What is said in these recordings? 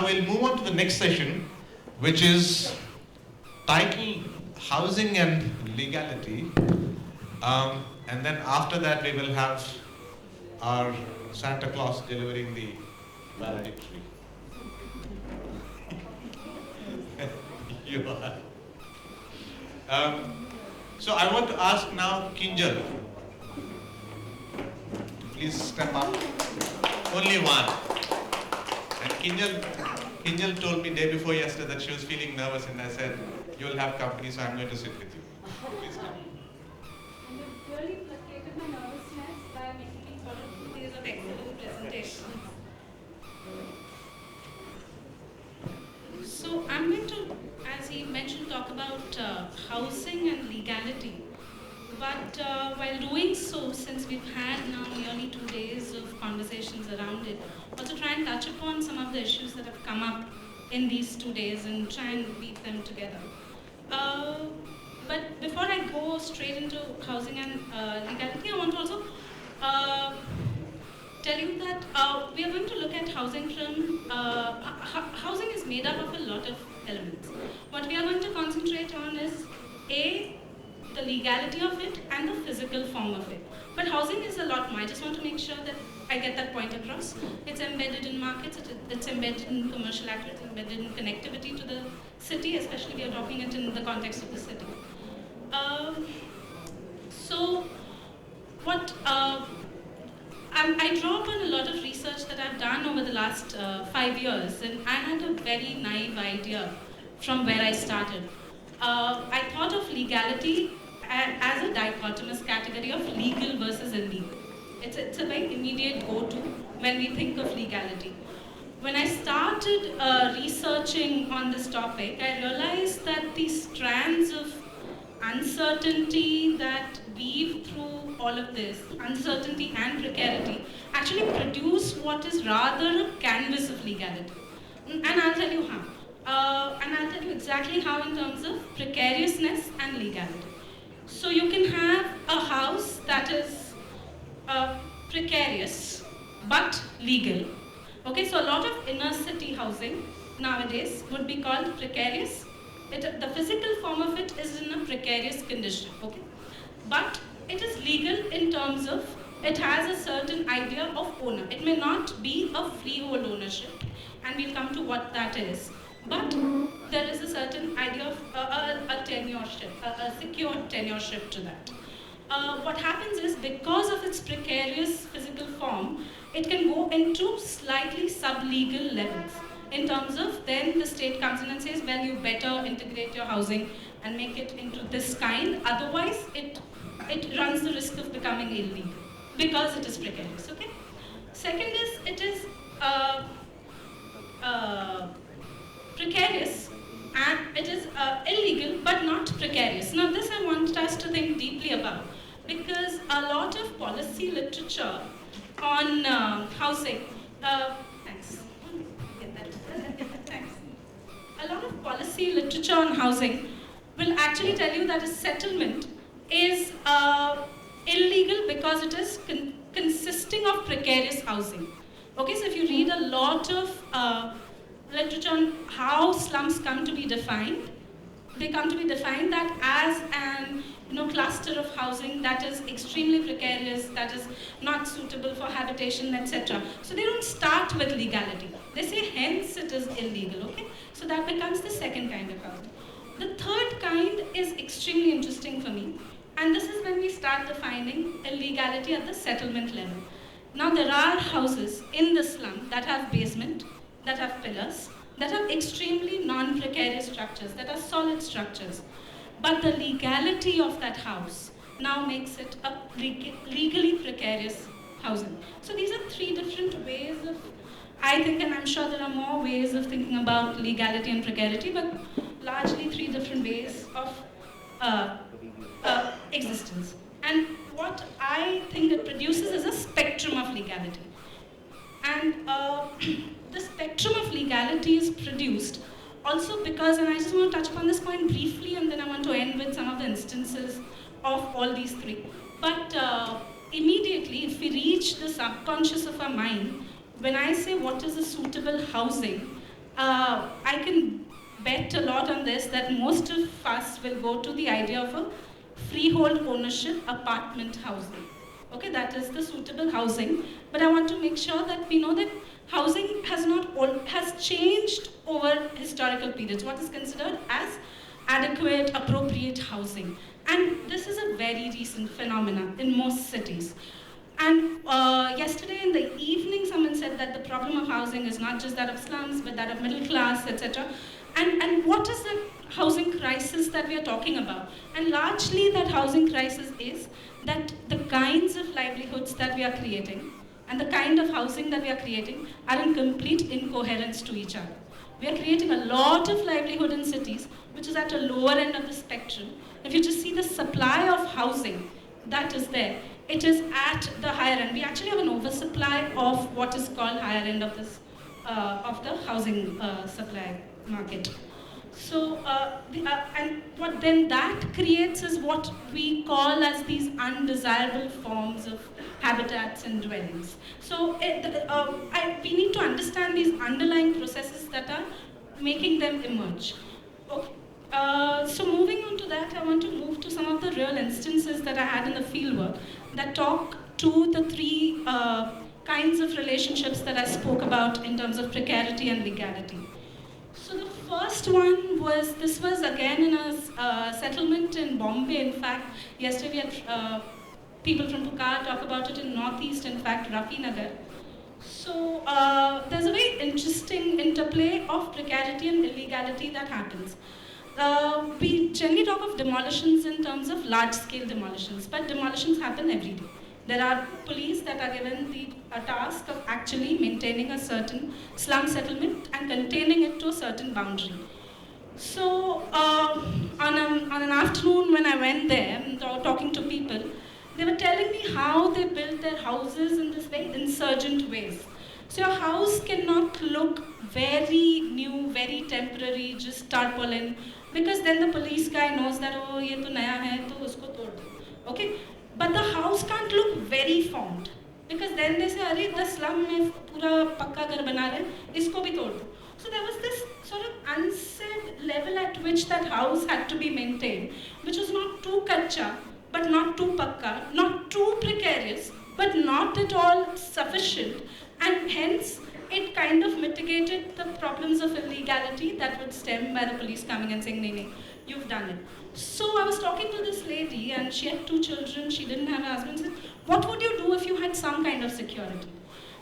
now we'll move on to the next session, which is titled Housing and Legality. And then after that we will have our Santa Claus delivering the valedictory. You are. So I want to ask now Kinjal to please step up. Only one. And Kinjal told me day before yesterday that she was feeling nervous, and I said, you will have company, so I'm going to sit with you. Please come. And you've really placated my nervousness by making me follow 2 days of excellent presentations. So I'm going to, as he mentioned, talk about housing and legality. But while doing so, since we've had now nearly 2 days of conversations around it, also try and touch upon some of the issues that have come up in these 2 days and try and weave them together. But before I go straight into housing and legality, I want to also tell you that we are going to look at housing from, housing is made up of a lot of elements. What we are going to concentrate on is the legality of it and the physical form of it. But housing is a lot more. I just want to make sure that I get that point across. It's embedded in markets, it's embedded in commercial activity, it's embedded in connectivity to the city, especially we are talking it in the context of the city. So what I draw upon a lot of research that I've done over the last 5 years, and I had a very naive idea from where I started. I thought of legality as a dichotomous category of legal versus illegal. It's a very immediate go-to when we think of legality. When I started researching on this topic, I realized that these strands of uncertainty that weave through all of this, uncertainty and precarity, actually produce what is rather a canvas of legality. And I'll tell you how. And I'll tell you exactly how in terms of precariousness and legality. So you can have a house that is precarious but legal. Okay, so a lot of inner city housing nowadays would be called precarious. The physical form of it is in a precarious condition, okay? But it is legal in terms of it has a certain idea of owner. It may not be a freehold ownership, and we'll come to what that is. But there is a certain idea of a tenureship, a secure tenureship to that. What happens is, because of its precarious physical form, it can go into slightly sub-legal levels. In terms of, then the state comes in and says, well, you better integrate your housing and make it into this kind, otherwise it runs the risk of becoming illegal because it is precarious, okay? Second is, it is precarious and it is illegal but not precarious. Now this I want us to think deeply about, because a lot of policy literature on housing, thanks. Thanks. A lot of policy literature on housing will actually tell you that a settlement is illegal because it is consisting of precarious housing. Okay, so if you read a lot of literature on how slums come to be defined, they come to be defined that as an cluster of housing that is extremely precarious, that is not suitable for habitation, etc. So they don't start with legality. They say hence it is illegal, okay? So that becomes the second kind of housing. The third kind is extremely interesting for me, and this is when we start defining illegality at the settlement level. Now there are houses in the slum that have basement, that have pillars, that have extremely non-precarious structures, that are solid structures. But the legality of that house now makes it a legally precarious housing. So these are three different ways of, I think, and I'm sure there are more ways of thinking about legality and precarity, but largely three different ways of existence. And what I think it produces is a spectrum of legality. And the spectrum of legality is produced also because, and I just want to touch upon this point briefly, and then I want to end with some of the instances of all these three. But immediately, if we reach the subconscious of our mind, when I say what is a suitable housing, I can bet a lot on this that most of us will go to the idea of a freehold ownership apartment housing. Okay, that is the suitable housing. But I want to make sure that we know that housing has changed over historical periods. What is considered as adequate, appropriate housing, and this is a very recent phenomenon in most cities. And yesterday in the evening, someone said that the problem of housing is not just that of slums, but that of middle class, etc. And what is the housing crisis that we are talking about? And largely that housing crisis is that the kinds of livelihoods that we are creating and the kind of housing that we are creating are in complete incoherence to each other. We are creating a lot of livelihood in cities, which is at a lower end of the spectrum. If you just see the supply of housing that is there, it is at the higher end. We actually have an oversupply of what is called higher end of this, of the housing supply market. So, and what then that creates is what we call as these undesirable forms of habitats and dwellings. So, we need to understand these underlying processes that are making them emerge. Okay. So moving on to that, I want to move to some of the real instances that I had in the fieldwork that talk to the three kinds of relationships that I spoke about in terms of precarity and legality. So the first one was, this was again in a settlement in Bombay. In fact, yesterday we had people from Pukar talk about it in Northeast, in fact, Rafinagar. So there's a very interesting interplay of precarity and illegality that happens. We generally talk of demolitions in terms of large-scale demolitions, but demolitions happen every day. There are police that are given the task of actually maintaining a certain slum settlement and containing it to a certain boundary. So on an afternoon when I went there and talking to people, they were telling me how they built their houses in this very insurgent ways. So your house cannot look very new, very temporary, just tarpaulin, because then the police guy knows that, oh, ye to naya hai, to usko tod do. Okay? But the house can't look very formed, because then they say, arey, the slum mein pura pakka ghar bana rahe, isko bhi tod do. So there was this sort of unsaid level at which that house had to be maintained, which was not too kacha, but not too pakka, not too precarious, but not at all sufficient, and hence it kind of mitigated the problems of illegality that would stem by the police coming and saying, nee, you've done it. So I was talking to this lady, and she had 2 children, she didn't have a husband. Said, what would you do if you had some kind of security?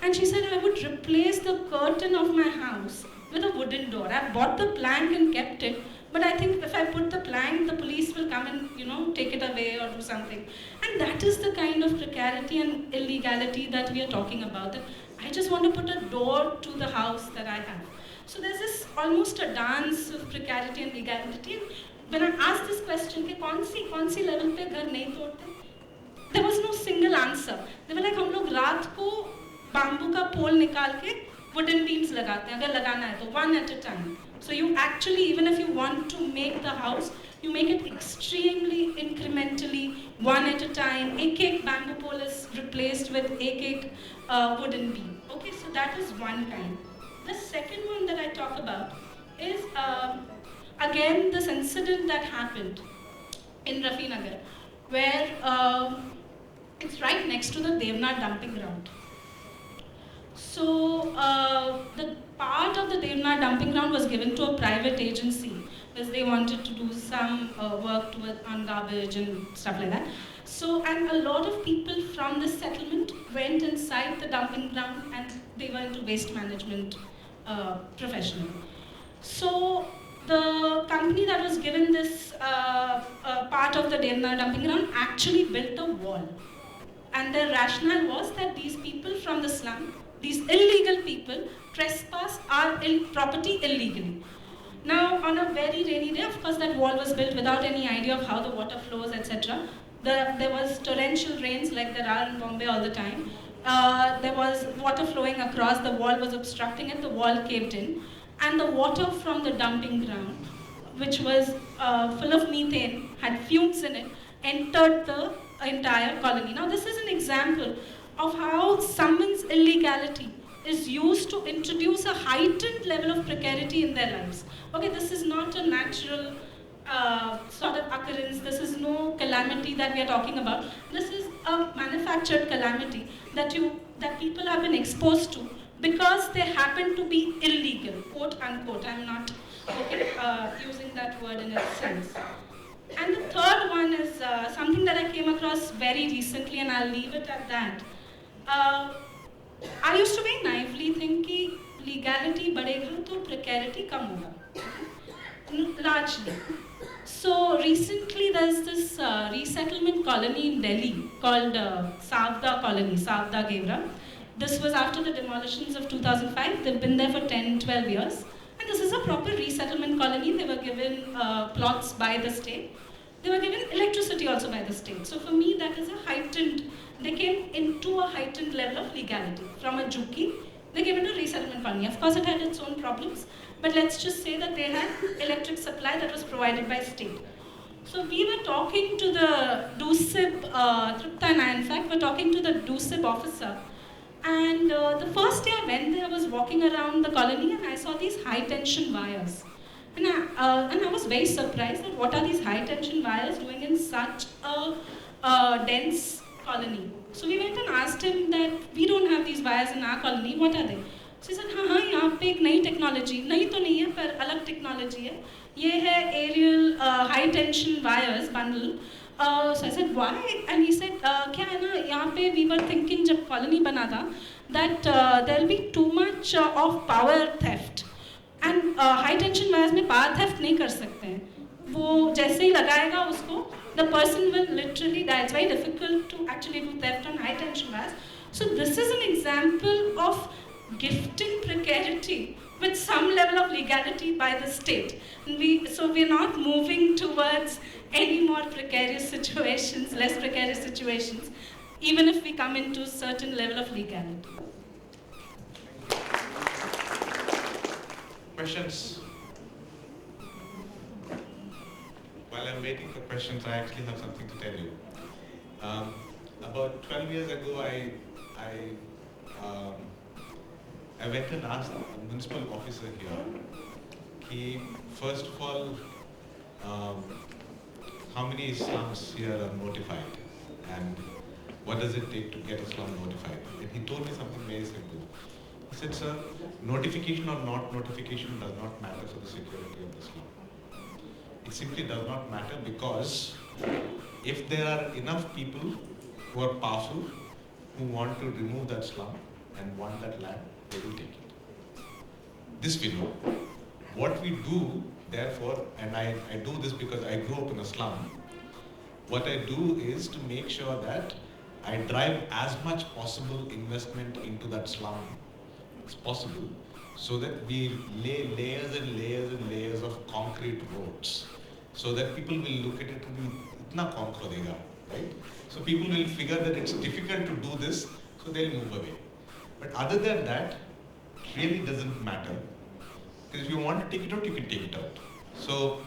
And she said, I would replace the curtain of my house with a wooden door. I bought the plank and kept it, but I think if I put the plank, the police will come and, take it away or do something. And that is the kind of precarity and illegality that we are talking about. That I just want to put a door to the house that I have. So there's this almost a dance of precarity and legality. And when I asked this question, kaun si level pe ghar nahi todte? There was no single answer. They were like, हम लोग रात को bamboo का पोल निकाल के wooden beams लगाते हैं. अगर लगाना है तो one at a time. So you actually, even if you want to make the house, you make it extremely incrementally, one at a time. Ek bamboo pole is replaced with ek wooden beam. Okay, so that is one kind. The second one that I talk about is, again, this incident that happened in Rafinagar, where it's right next to the Devnar dumping ground. So the part of the Devnar dumping ground was given to a private agency because they wanted to do some work on garbage and stuff like that. So, and a lot of people from the settlement went inside the dumping ground, and they were into waste management professional. So the company that was given this part of the Devnar dumping ground actually built a wall. And the rationale was that these people from the slum, these illegal people, trespass our property illegally. Now, on a very rainy day, of course, that wall was built without any idea of how the water flows, etc. There was torrential rains like there are in Bombay all the time. There was water flowing across, the wall was obstructing it, the wall caved in. And the water from the dumping ground, which was full of methane, had fumes in it, entered the entire colony. Now, this is an example of how someone's illegality is used to introduce a heightened level of precarity in their lives. Okay, this is not a natural sort of occurrence. This is no calamity that we are talking about. This is a manufactured calamity that people have been exposed to because they happen to be illegal, quote unquote. I'm not using that word in its sense. And the third one is something that I came across very recently, and I'll leave it at that. I used to very naively think कि legality बढ़ेगा तो precarity कम होगा, largely. So recently there's this resettlement colony in Delhi called Savda Colony, Savda Gevra. This was after the demolitions of 2005. They've been there for 10, 12 years. And this is a proper resettlement colony. They were given plots by the state. They were given electricity also by the state. So for me, that is a heightened, they came into a heightened level of legality. From a juki, they came into a resettlement colony. Of course, it had its own problems, but let's just say that they had electric supply that was provided by state. So we were talking to the DUSIB, Tripta and I, in fact, were talking to the DUSIB officer. And the first day I went there, I was walking around the colony and I saw these high tension wires. And I was very surprised at what are these high tension wires doing in such a dense colony. So we went and asked him that we don't have these wires in our colony, what are they? So he said, हाँ यहाँ पे एक नई technology, नई तो नहीं है पर अलग टेक्नोलॉजी है, ये है aerial high tension wires bundle. So I said, why? And he said, क्या है ना, यहाँ पे we were thinking जब colony बना था that there will be too much of power theft. And high tension wires में power theft नहीं कर सकते हैं. वो जैसे ही लगाएगा उसको, the person will literally die. It's very difficult to actually do theft on high tension wires. So this is an example of gifting precarity with some level of legality by the state. So we're not moving towards any more precarious situations, less precarious situations, even if we come into a certain level of legality. Questions? While I'm waiting for questions, I actually have something to tell you. About 12 years ago, I went and asked the municipal officer here, first of all, how many slums here are notified and what does it take to get a slum notified? And he told me something very simple. He said, sir, notification or not notification does not matter for the security of the slum. It simply does not matter because if there are enough people who are powerful, who want to remove that slum and want that land, they will take it. This we know. What we do, therefore, and I do this because I grew up in a slum, what I do is to make sure that I drive as much possible investment into that slum as possible so that we lay layers and layers and layers of concrete roads so that people will look at it and be, itna kaun khodega, right? So people will figure that it's difficult to do this, so they'll move away. But other than that, it really doesn't matter. Because if you want to take it out, you can take it out. So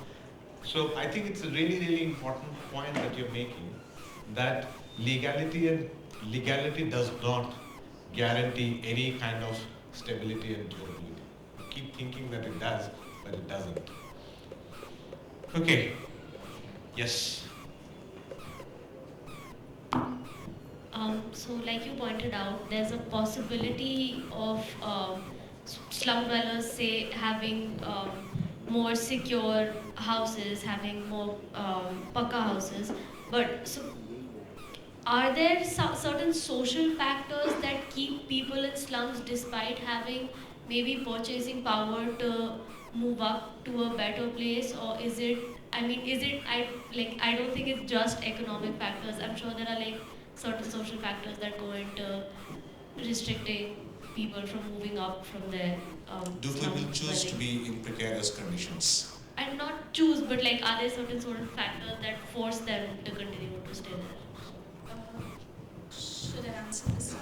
I think it's a really, really important point that you're making, that legality does not guarantee any kind of stability and durability. You keep thinking that it does, but it doesn't. Okay. Yes. So like you pointed out, there's a possibility of slum dwellers, say, having more secure houses, having more pakka houses. But so, are there certain social factors that keep people in slums despite having maybe purchasing power to move up to a better place? Or is it, I don't think it's just economic factors. I'm sure there are like certain social factors that go into restricting people from moving up from their Do people choose to be in precarious conditions? And not choose, but like are there certain sort of factors that force them to continue to stay there? Should I answer this?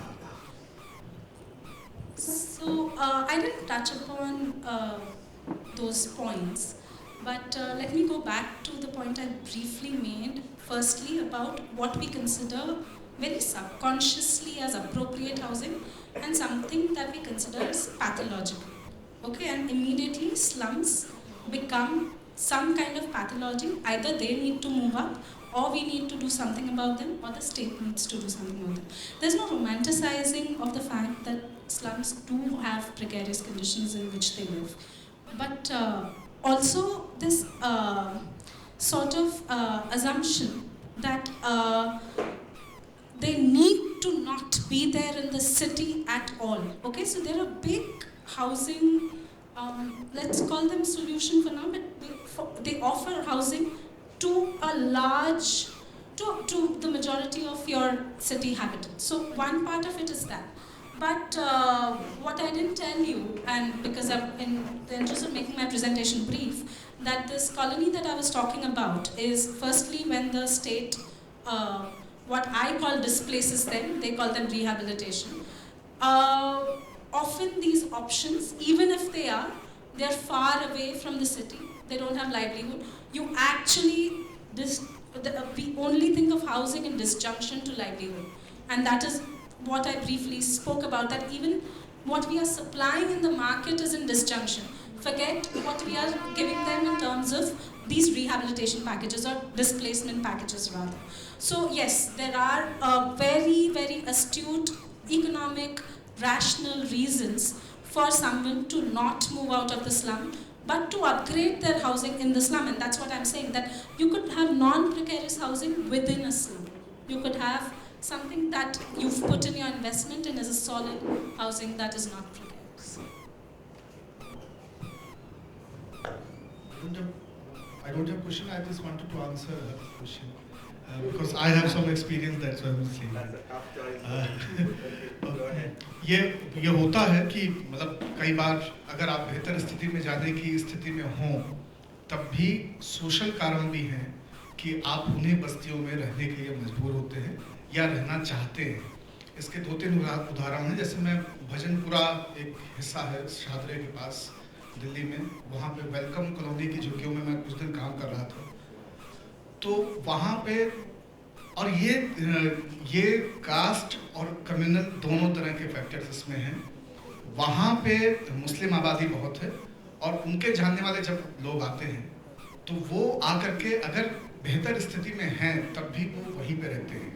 So I didn't touch upon those points, but let me go back to the point I briefly made, firstly about what we consider very subconsciously as appropriate housing and something that we consider as pathological. Okay, and immediately slums become some kind of pathology. Either they need to move up, or we need to do something about them, or the state needs to do something about them. There's no romanticizing of the fact that slums do have precarious conditions in which they live. But also this sort of assumption that they need to not be there in the city at all. Okay, so there are big housing, let's call them solution for now, but they offer housing to a large, to the majority of your city inhabitants. So one part of it is that. But what I didn't tell you, and because I'm in the interest of making my presentation brief, that this colony that I was talking about is firstly when the state, what I call displaces them, they call them rehabilitation. Often these options, even if they're far away from the city, they don't have livelihood, you actually, we only think of housing in disjunction to livelihood. And that is what I briefly spoke about, that even what we are supplying in the market is in disjunction. Forget what we are giving them in terms of these rehabilitation packages or displacement packages rather. So yes, there are very, very astute economic, rational reasons for someone to not move out of the slum, but to upgrade their housing in the slum. And that's what I'm saying, that you could have non-precarious housing within a slum. You could have something that you've put in your investment in as a solid housing that is not precarious. I don't have a question, I just wanted to answer a question. Because I have some experience, that's why I'm saying. ये होता है कि मतलब कई बार अगर आप बेहतर स्थिति में जाने की स्थिति में हों, तब भी सोशल कारण भी हैं कि आप उन्हीं बस्तियों में रहने के लिए मजबूर होते हैं या रहना चाहते हैं. इसके 2-3 उदाहरण हैं. जैसे मैं भजनपुरा एक हिस्सा है शादरे के पास दिल्ली में, वहाँ पे वेलकम कॉलोनी की झुग्गियों में मैं कुछ दिन काम कर रहा था. तो वहाँ पे, और ये कास्ट और कम्युनल दोनों तरह के फैक्टर्स इसमें हैं. वहाँ पे मुस्लिम आबादी बहुत है और उनके जानने वाले जब लोग आते हैं तो वो आकर के अगर बेहतर स्थिति में हैं तब भी वो वहीं पे रहते हैं.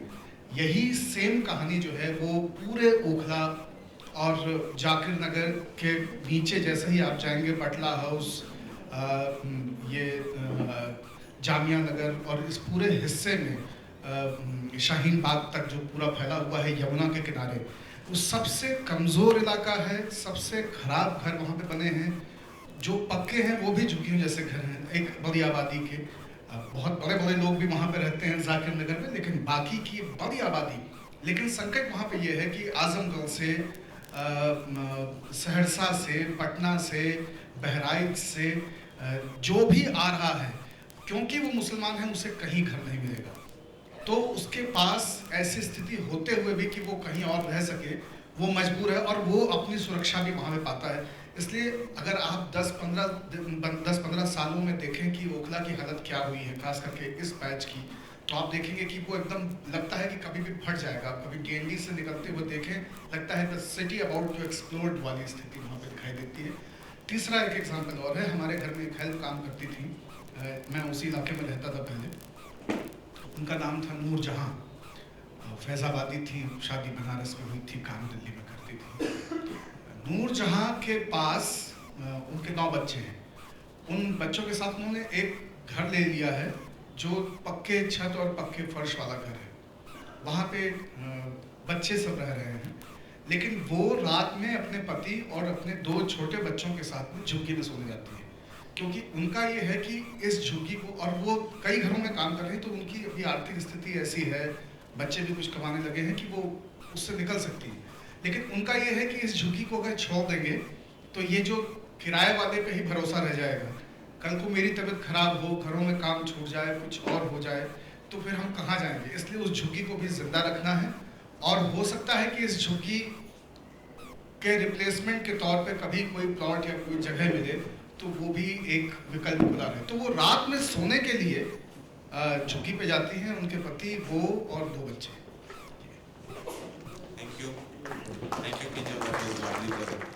यही सेम कहानी जो है वो पूरे ओखला और जाकिर नगर के नीचे जैसे ही आप जाएंगे, बटला हाउस, ये जामिया नगर और इस पूरे हिस्से में शाहीन बाग तक जो पूरा फैला हुआ है यमुना के किनारे, वो सबसे कमज़ोर इलाका है. सबसे ख़राब घर वहाँ पे बने हैं. जो पक्के हैं वो भी झुग्गियों जैसे घर हैं. एक बड़ी आबादी के बहुत बड़े बड़े लोग भी वहाँ पे रहते हैं जाकिर नगर में, लेकिन बाकी की बड़ी आबादी. लेकिन संकट वहाँ पे ये है कि आजमगढ़ से, सहरसा से, पटना से, बहराइच से जो भी आ रहा है, क्योंकि वो मुसलमान है, उसे कहीं घर नहीं मिलेगा. तो उसके पास ऐसी स्थिति होते हुए भी कि वो कहीं और रह सके, वो मजबूर है और वो अपनी सुरक्षा भी वहाँ पे पाता है. इसलिए अगर आप 10-15 सालों में देखें कि ओखला की हालत क्या हुई है, खास करके इस पैच की, तो आप देखेंगे कि वो एकदम लगता है कि कभी भी फट जाएगा. आप कभी डीएनडी से निकलते हुए देखें, लगता है the city about to explode वाली स्थिति वहाँ पे दिखाई देती है. तीसरा एक एग्जाम्पल और है. हमारे घर में एक हेल्प काम करती थी, मैं उसी इलाके में रहता था पहले. उनका नाम था नूर जहाँ. फैज़ाबादी थी, शादी बनारस में हुई थी, काम दिल्ली में करती थी. नूर जहाँ के पास उनके 9 बच्चे हैं. उन बच्चों के साथ उन्होंने एक घर ले लिया है जो पक्के छत और पक्के फर्श वाला घर है. वहाँ पे बच्चे सब रह रहे हैं, लेकिन वो रात में अपने पति और अपने 2 छोटे बच्चों के साथ में झुग्गी में सोने जाती है. क्योंकि उनका ये है कि इस झुग्गी को, और वो कई घरों में काम कर रही हैं, तो उनकी अभी आर्थिक स्थिति ऐसी है, बच्चे भी कुछ कमाने लगे हैं कि वो उससे निकल सकती है. लेकिन उनका ये है कि इस झुग्गी को अगर छोड़ देंगे तो ये जो किराए वाले पे ही भरोसा रह जाएगा. कल को मेरी तबीयत खराब हो, घरों में काम छूट जाए, कुछ और हो जाए, तो फिर हम कहाँ जाएंगे. इसलिए उस झुग्गी को भी जिंदा रखना है. और हो सकता है कि इस झुग्गी के रिप्लेसमेंट के तौर पे कभी कोई प्लॉट या कोई जगह मिले, तो वो भी एक विकल्प खुला रहे. तो वो रात में सोने के लिए झुग्गी पे जाती हैं, उनके पति, वो और 2 बच्चे. Thank you, Kinja, that was lovely present.